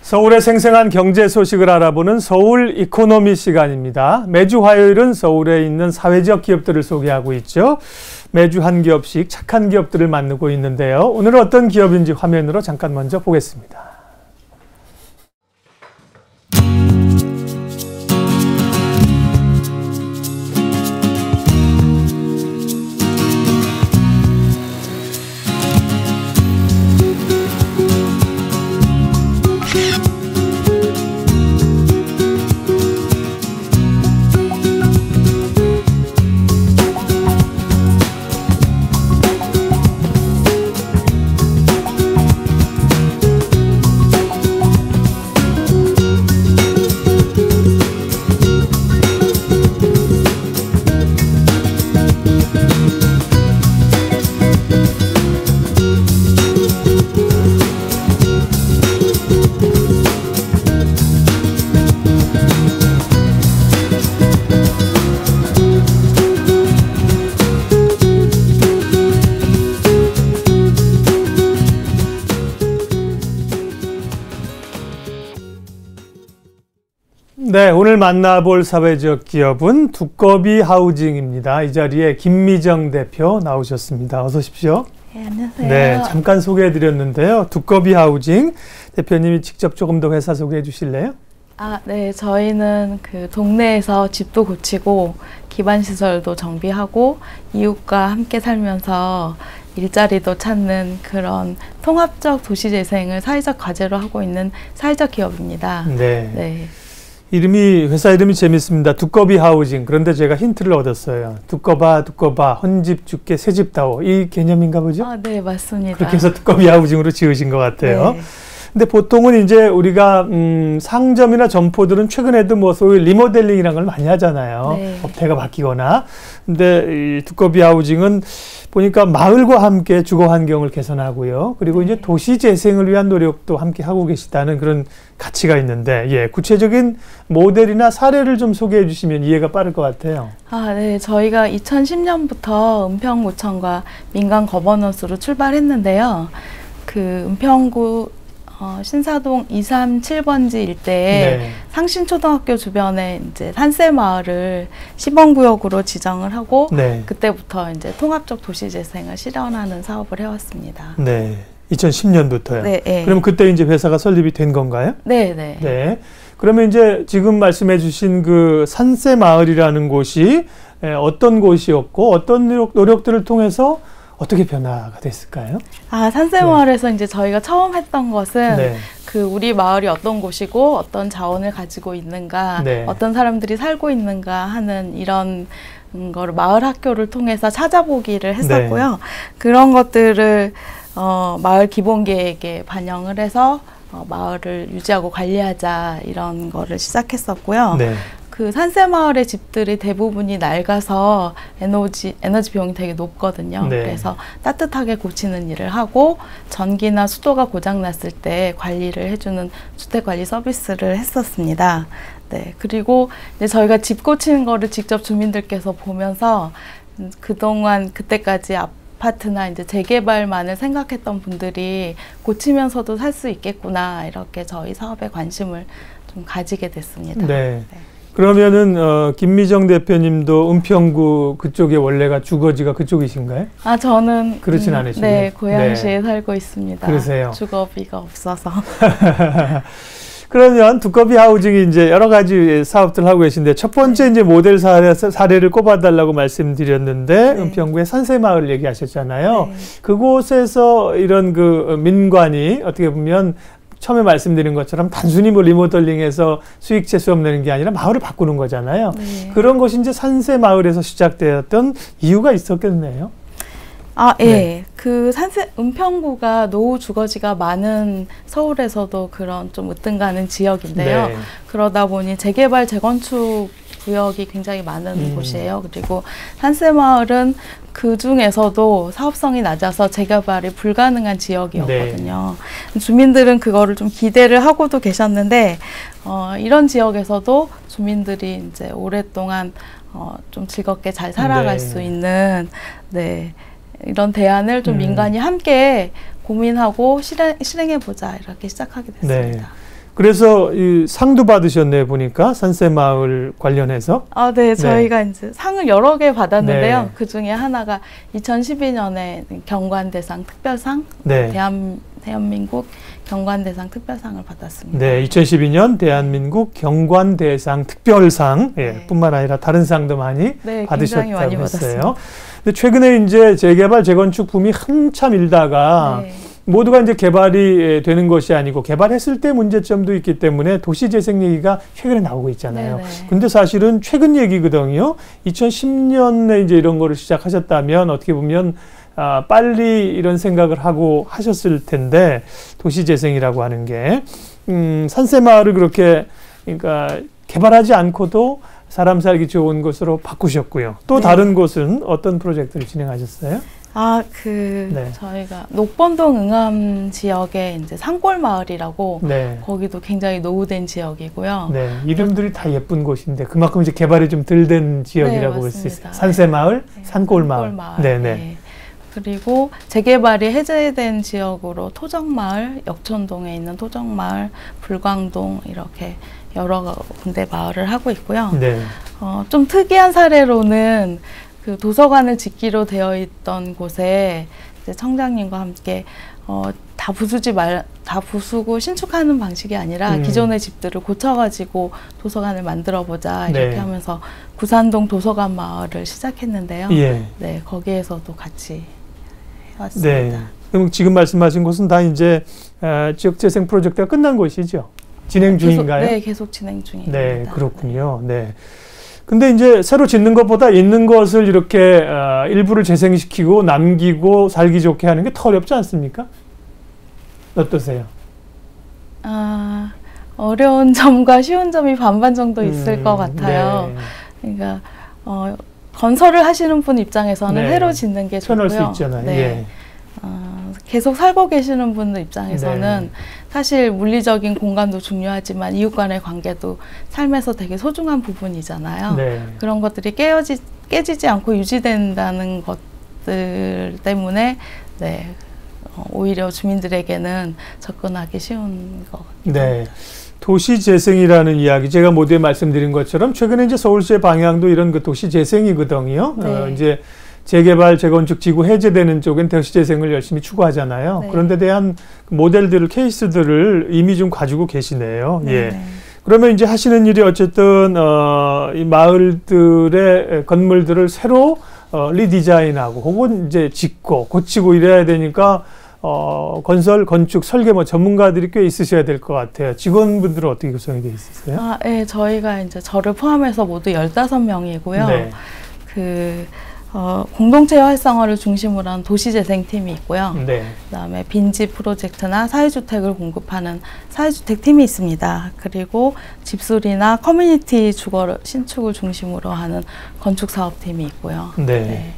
서울의 생생한 경제 소식을 알아보는 서울 이코노미 시간입니다. 매주 화요일은 서울에 있는 사회적 기업들을 소개하고 있죠. 매주 한 기업씩 착한 기업들을 만나고 있는데요. 오늘은 어떤 기업인지 화면으로 잠깐 먼저 보겠습니다. 네, 오늘 만나볼 사회적 기업은 두꺼비 하우징입니다. 이 자리에 김미정 대표 나오셨습니다. 어서 오십시오. 네, 안녕하세요. 네, 잠깐 소개해드렸는데요. 두꺼비 하우징 대표님이 직접 조금 더 회사 소개해 주실래요? 네, 저희는 그 동네에서 집도 고치고 기반시설도 정비하고 이웃과 함께 살면서 일자리도 찾는 그런 통합적 도시재생을 사회적 과제로 하고 있는 사회적 기업입니다. 네. 네. 회사 이름이 재밌습니다. 두꺼비 하우징. 그런데 제가 힌트를 얻었어요. 두꺼봐, 헌집 죽게 새집다오. 이 개념인가 보죠? 네, 맞습니다. 그렇게 해서 두꺼비 하우징으로 지으신 것 같아요. 네. 근데 보통은 이제 우리가 상점이나 점포들은 최근에도 뭐 소위 리모델링이라는 걸 많이 하잖아요. 네. 업태가 바뀌거나. 근데 이 두꺼비 하우징은 보니까 마을과 함께 주거 환경을 개선하고요. 그리고 이제 도시 재생을 위한 노력도 함께 하고 계시다는 그런 가치가 있는데, 예, 구체적인 모델이나 사례를 좀 소개해 주시면 이해가 빠를 것 같아요. 네, 저희가 2010년부터 은평구청과 민간 거버넌스로 출발했는데요. 그 은평구 신사동 237번지 일대에 네. 상신초등학교 주변에 이제 산세마을을 시범구역으로 지정을 하고 네. 그때부터 이제 통합적 도시재생을 실현하는 사업을 해왔습니다. 네. 2010년부터요. 네, 네. 그럼 그때 이제 회사가 설립이 된 건가요? 네, 네. 네. 그러면 이제 지금 말씀해 주신 그 산세마을이라는 곳이 어떤 곳이었고 어떤 노력들을 통해서 어떻게 변화가 됐을까요? 산세마을에서 이제 저희가 처음 했던 것은 네. 그 우리 마을이 어떤 곳이고 어떤 자원을 가지고 있는가, 네. 어떤 사람들이 살고 있는가 하는 이런 거를 마을 학교를 통해서 찾아보기를 했었고요. 네. 그런 것들을 마을 기본계획에 반영을 해서 마을을 유지하고 관리하자 이런 거를 시작했었고요. 네. 그 산세마을의 집들이 대부분이 낡아서 에너지 비용이 되게 높거든요. 네. 그래서 따뜻하게 고치는 일을 하고 전기나 수도가 고장났을 때 관리를 해주는 주택관리 서비스를 했었습니다. 네, 그리고 이제 저희가 집 고치는 거를 직접 주민들께서 보면서 그동안 그때까지 아파트나 이제 재개발만을 생각했던 분들이 고치면서도 살 수 있겠구나 이렇게 저희 사업에 관심을 좀 가지게 됐습니다. 네. 네. 그러면은 김미정 대표님도 은평구 그쪽에 원래가 주거지가 그쪽이신가요? 저는 그렇진 않으시고요. 네, 고양시에 살고 있습니다. 그러세요. 주거비가 없어서. 그러면 두꺼비 하우징이 이제 여러 가지 사업들 하고 계신데 첫 번째 이제 모델 사례를 꼽아달라고 말씀드렸는데 은평구의 산세마을 얘기하셨잖아요. 네. 그곳에서 이런 그 민관이 어떻게 보면 처음에 말씀드린 것처럼 단순히 뭐 리모델링해서 수익체 수업 내는 게 아니라 마을을 바꾸는 거잖아요. 네. 그런 것이 이제 산세마을에서 시작되었던 이유가 있었겠네요. 네. 그 은평구가 노후 주거지가 많은 서울에서도 그런 좀 으뜸가는 지역인데요. 네. 그러다 보니 재개발, 재건축 구역이 굉장히 많은 곳이에요. 그리고 산세마을은 그 중에서도 사업성이 낮아서 재개발이 불가능한 지역이었거든요. 네. 주민들은 그거를 좀 기대를 하고도 계셨는데 이런 지역에서도 주민들이 이제 오랫동안 좀 즐겁게 잘 살아갈 수 있는 이런 대안을 좀 민간이 함께 고민하고 실행해보자 이렇게 시작하게 됐습니다. 네. 그래서 이 상도 받으셨네 보니까 산세마을 관련해서. 아, 네, 저희가 이제 상을 여러 개 받았는데요. 네. 그 중에 하나가 2012년에 경관대상 특별상, 네. 대한민국 경관대상 특별상을 받았습니다. 네, 2012년 대한민국 경관대상 특별상, 예, 네. 뿐만 아니라 다른 상도 많이 네, 받으셨다고 많이 했어요. 근데 최근에 이제 재개발, 재건축 붐이 한참 일다가 네. 모두가 이제 개발이 되는 것이 아니고 개발했을 때 문제점도 있기 때문에 도시재생 얘기가 최근에 나오고 있잖아요. 네네. 근데 사실은 최근 얘기거든요. 2010년에 이제 이런 거를 시작하셨다면 어떻게 보면 빨리 이런 생각을 하고 하셨을 텐데 도시재생이라고 하는 게 산세마을을 그렇게 그러니까 개발하지 않고도 사람 살기 좋은 곳으로 바꾸셨고요. 또 네. 다른 곳은 어떤 프로젝트를 진행하셨어요? 네. 저희가 녹번동 응암 지역에 이제 산골마을이라고 네. 거기도 굉장히 노후된 지역이고요. 네, 이름들이 다 예쁜 곳인데 그만큼 이제 개발이 좀 덜 된 지역이라고 볼 수 있어요. 맞습니다. 산세마을, 네. 산골마을. 산골마을. 네네. 네. 그리고 재개발이 해제된 지역으로 토정마을, 역촌동에 있는 토정마을, 불광동 이렇게 여러 군데 마을을 하고 있고요. 네. 좀 특이한 사례로는 그 도서관을 짓기로 되어 있던 곳에 이제 청장님과 함께 다 부수고 신축하는 방식이 아니라 기존의 집들을 고쳐가지고 도서관을 만들어 보자 이렇게 네. 하면서 구산동 도서관 마을을 시작했는데요. 예. 네, 거기에서도 같이 해왔습니다. 네. 그럼 지금 말씀하신 곳은 다 이제 지역재생 프로젝트가 끝난 곳이죠? 진행 중인가요? 네, 계속 진행 중입니다. 네, 그렇군요. 네. 근데 이제 새로 짓는 것보다 있는 것을 이렇게 일부를 재생시키고 남기고 살기 좋게 하는 게 더 어렵지 않습니까? 어떠세요? 어려운 점과 쉬운 점이 반반 정도 있을 것 같아요. 네. 그러니까 건설을 하시는 분 입장에서는 네. 새로 짓는 게 좋고요. 편할 수 있잖아요. 네. 예. 계속 살고 계시는 분들 입장에서는 네. 사실 물리적인 공간도 중요하지만 이웃 간의 관계도 삶에서 되게 소중한 부분이잖아요. 네. 그런 것들이 깨지지 않고 유지된다는 것들 때문에 네, 오히려 주민들에게는 접근하기 쉬운 것 같아요. 네. 도시재생이라는 이야기, 제가 모두에 말씀드린 것처럼 최근에 이제 서울시의 방향도 이런 그 도시재생이거든요. 네. 이제 재개발, 재건축 지구 해제되는 쪽엔 도시재생을 열심히 추구하잖아요. 네. 그런 데 대한 모델들을, 케이스들을 이미 좀 가지고 계시네요. 네. 예. 그러면 이제 하시는 일이 어쨌든 이 마을들의 건물들을 새로 리디자인하고 혹은 이제 짓고 고치고 이래야 되니까 건설, 건축, 설계 뭐 전문가들이 꽤 있으셔야 될 것 같아요. 직원분들은 어떻게 구성이 되어 있으세요? 네, 저희가 이제 저를 포함해서 모두 15명이고요. 네. 공동체 활성화를 중심으로 한 도시재생팀이 있고요. 네. 그다음에 빈지 프로젝트나 사회주택을 공급하는 사회주택팀이 있습니다. 그리고 집수리나 커뮤니티 주거 신축을 중심으로 하는 건축사업팀이 있고요. 네. 네.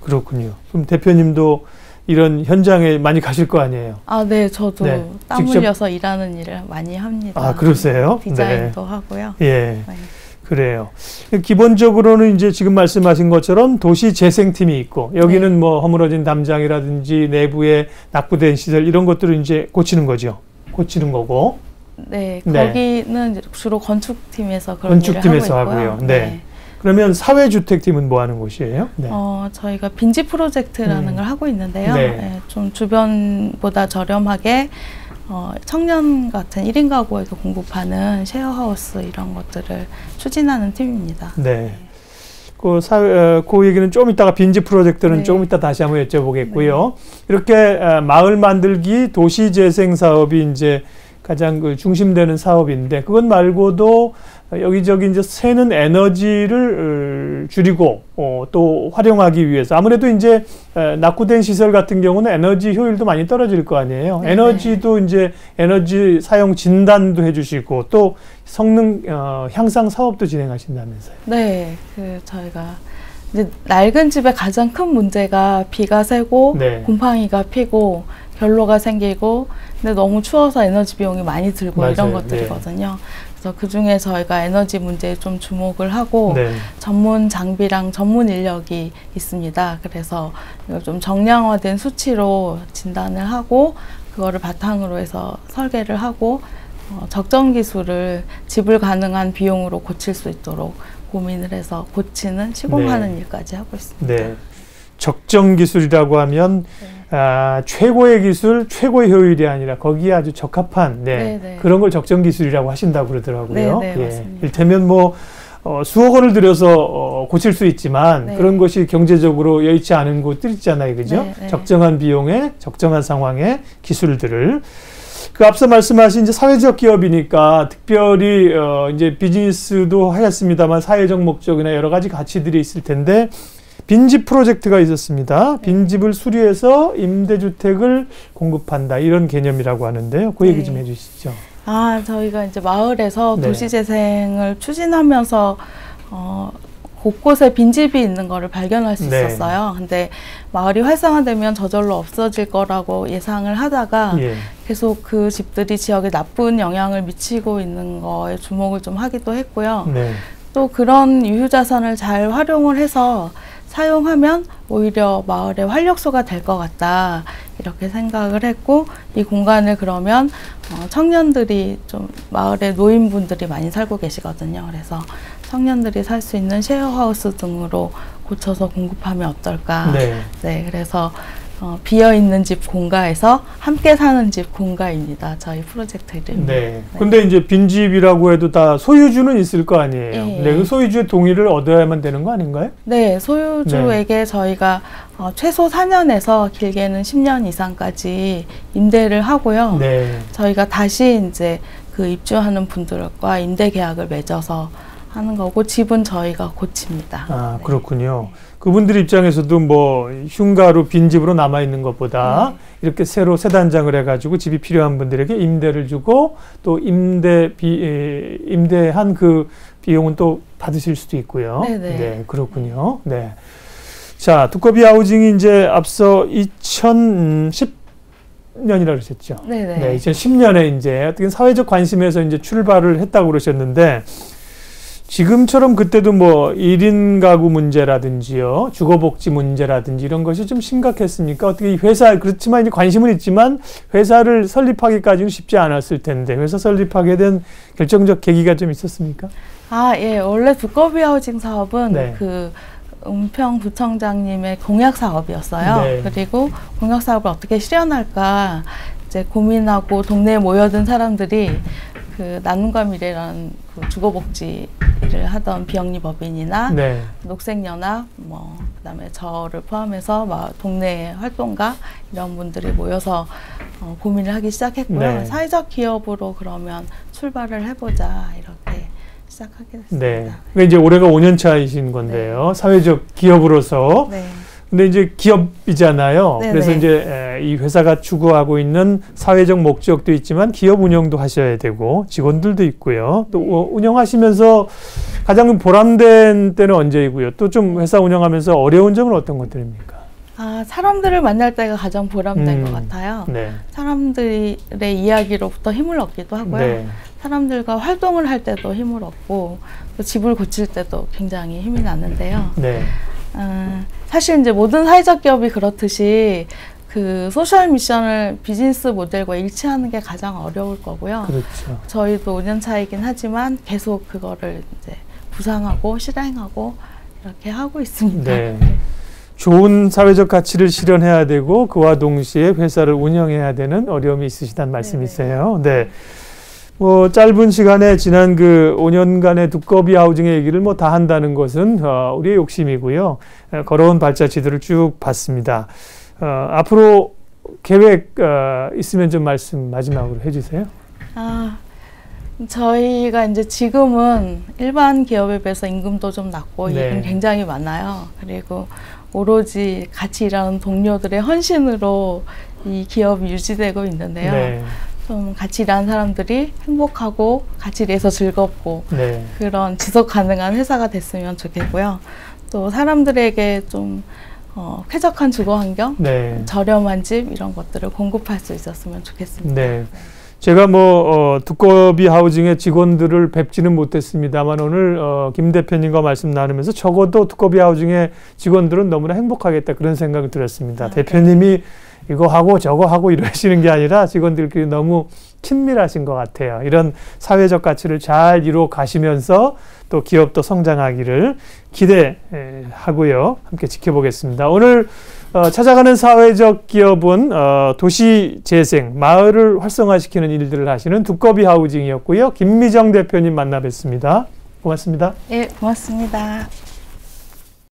그렇군요. 그럼 대표님도 이런 현장에 많이 가실 거 아니에요? 네, 저도 네. 땀 직접... 흘려서 일하는 일을 많이 합니다. 그러세요? 디자인도 네. 하고요. 예. 네. 그래요. 기본적으로는 이제 지금 말씀하신 것처럼 도시 재생팀이 있고 여기는 네. 뭐 허물어진 담장이라든지 내부에 낙후된 시설 이런 것들을 이제 고치는 거죠. 고치는 거고. 네, 네. 거기는 주로 건축팀에서 그런 건축팀에서 일을 하고 있고요. 하고요. 네. 그러면 사회주택팀은 뭐 하는 곳이에요? 네. 저희가 빈지 프로젝트라는 걸 하고 있는데요. 네. 네, 좀 주변보다 저렴하게 청년 같은 1인 가구에도 공급하는 쉐어하우스 이런 것들을 추진하는 팀입니다. 네. 그 얘기는 좀 이따가 빈지 프로젝트는 네. 조금 이따 다시 한번 여쭤보겠고요. 네. 이렇게 마을 만들기 도시 재생 사업이 이제 가장 그 중심되는 사업인데 그것 말고도 여기저기 이제 새는 에너지를 줄이고 또 활용하기 위해서 아무래도 이제 낙후된 시설 같은 경우는 에너지 효율도 많이 떨어질 거 아니에요. 네네. 에너지도 이제 에너지 사용 진단도 해주시고 또 성능 향상 사업도 진행하신다면서요. 네, 저희가 이제 낡은 집의 가장 큰 문제가 비가 새고 네. 곰팡이가 피고 결로가 생기고 근데 너무 추워서 에너지 비용이 많이 들고 맞아요. 이런 것들이거든요. 그래서 그중에 저희가 에너지 문제에 좀 주목을 하고 네. 전문 장비랑 전문 인력이 있습니다. 그래서 이걸 좀 정량화된 수치로 진단을 하고 그거를 바탕으로 해서 설계를 하고 적정 기술을 지불 가능한 비용으로 고칠 수 있도록 고민을 해서 고치는, 시공하는 일까지 하고 있습니다. 네. 적정 기술이라고 하면 최고의 기술, 최고의 효율이 아니라 거기에 아주 적합한 그런 걸 적정 기술이라고 하신다고 그러더라고요. 네, 맞습니다. 이를테면 뭐 수억 원을 들여서 고칠 수 있지만 그런 것이 경제적으로 여의치 않은 곳들 있잖아요. 그죠? 적정한 비용에, 적정한 상황에 기술들을. 그 앞서 말씀하신 이제 사회적 기업이니까 특별히 이제 비즈니스도 하셨습니다만 사회적 목적이나 여러 가지 가치들이 있을 텐데 빈집 프로젝트가 있었습니다. 빈집을 수리해서 임대주택을 공급한다. 이런 개념이라고 하는데요. 그 얘기 좀 해주시죠. 저희가 이제 마을에서 도시재생을 추진하면서 곳곳에 빈집이 있는 거를 발견할 수 있었어요. 근데 마을이 활성화되면 저절로 없어질 거라고 예상을 하다가 계속 그 집들이 지역에 나쁜 영향을 미치고 있는 거에 주목을 좀 하기도 했고요. 또 그런 유휴자산을 잘 활용을 해서 사용하면 오히려 마을의 활력소가 될 것 같다, 이렇게 생각을 했고, 이 공간을 그러면 청년들이 좀, 마을에 노인분들이 많이 살고 계시거든요. 그래서 청년들이 살 수 있는 쉐어하우스 등으로 고쳐서 공급하면 어떨까. 그래서 비어있는 집 공가에서 함께 사는 집 공가입니다. 저희 프로젝트 이름이. 근데 이제 빈집이라고 해도 다 소유주는 있을 거 아니에요. 그 소유주의 동의를 얻어야만 되는 거 아닌가요? 네, 소유주에게 저희가 최소 4년에서 길게는 10년 이상까지 임대를 하고요. 저희가 다시 이제 그 입주하는 분들과 임대 계약을 맺어서 하는 거고, 집은 저희가 고칩니다. 그렇군요. 그분들 입장에서도 뭐 흉가로 빈집으로 남아있는 것보다 이렇게 새로 새 단장을 해가지고 집이 필요한 분들에게 임대를 주고 또 임대한 그 비용은 또 받으실 수도 있고요. 그렇군요. 자, 두꺼비 하우징이 이제 앞서 2010년이라고 그러셨죠? 2010년에 이제 어떻게 사회적 관심에서 이제 출발을 했다고 그러셨는데, 지금처럼 그때도 뭐 1인 가구 문제라든지요, 주거복지 문제라든지 이런 것이 좀 심각했습니까? 어떻게 회사, 그렇지만 이제 관심은 있지만 회사를 설립하기까지는 쉽지 않았을 텐데, 회사 설립하게 된 결정적 계기가 좀 있었습니까? 원래 두꺼비 하우징 사업은 그 은평 부청장님의 공약 사업이었어요. 그리고 공약 사업을 어떻게 실현할까 이제 고민하고 동네에 모여든 사람들이 그 나눔과 미래라는 그 주거복지를 하던 비영리법인이나 녹색연합, 그다음에 저를 포함해서 동네 활동가 이런 분들이 모여서 고민을 하기 시작했고요. 사회적 기업으로 그러면 출발을 해보자, 이렇게 시작하게 됐습니다. 그러니까 이제 올해가 5년 차이신 건데요. 사회적 기업으로서. 근데 이제 기업이잖아요. 그래서 이제 이 회사가 추구하고 있는 사회적 목적도 있지만 기업 운영도 하셔야 되고 직원들도 있고요. 또 운영하시면서 가장 보람된 때는 언제이고요? 또 좀 회사 운영하면서 어려운 점은 어떤 것들입니까? 사람들을 만날 때가 가장 보람된 것 같아요. 사람들의 이야기로부터 힘을 얻기도 하고요. 사람들과 활동을 할 때도 힘을 얻고, 또 집을 고칠 때도 굉장히 힘이 나는데요. 사실 이제 모든 사회적 기업이 그렇듯이 그 소셜 미션을 비즈니스 모델과 일치하는 게 가장 어려울 거고요. 저희도 5년 차이긴 하지만 계속 그거를 이제 구상하고 실행하고 이렇게 하고 있습니다. 좋은 사회적 가치를 실현해야 되고 그와 동시에 회사를 운영해야 되는 어려움이 있으시다는 말씀이세요. 뭐 짧은 시간에 지난 그 5년간의 두꺼비 하우징의 얘기를 뭐 다 한다는 것은 우리의 욕심이고요. 걸어온 발자취들을 쭉 봤습니다. 앞으로 계획 있으면 좀 말씀 마지막으로 해주세요. 저희가 이제 지금은 일반 기업에 비해서 임금도 좀 낮고 이익은 굉장히 많아요. 그리고 오로지 같이 일하는 동료들의 헌신으로 이 기업이 유지되고 있는데요. 좀 같이 일하는 사람들이 행복하고 같이 일해서 즐겁고 그런 지속 가능한 회사가 됐으면 좋겠고요. 또 사람들에게 좀 쾌적한 주거 환경, 저렴한 집 이런 것들을 공급할 수 있었으면 좋겠습니다. 제가 뭐 두꺼비 하우징의 직원들을 뵙지는 못했습니다만 오늘 김 대표님과 말씀 나누면서 적어도 두꺼비 하우징의 직원들은 너무나 행복하겠다 그런 생각을 들었습니다. 대표님이 이거 하고 저거 하고 이러시는 게 아니라 직원들끼리 너무 친밀하신 것 같아요. 이런 사회적 가치를 잘 이루어 가시면서 또 기업도 성장하기를 기대하고요. 함께 지켜보겠습니다. 오늘 찾아가는 사회적 기업은 도시재생, 마을을 활성화시키는 일들을 하시는 두꺼비 하우징이었고요. 김미정 대표님 만나 뵙습니다. 고맙습니다. 예, 고맙습니다.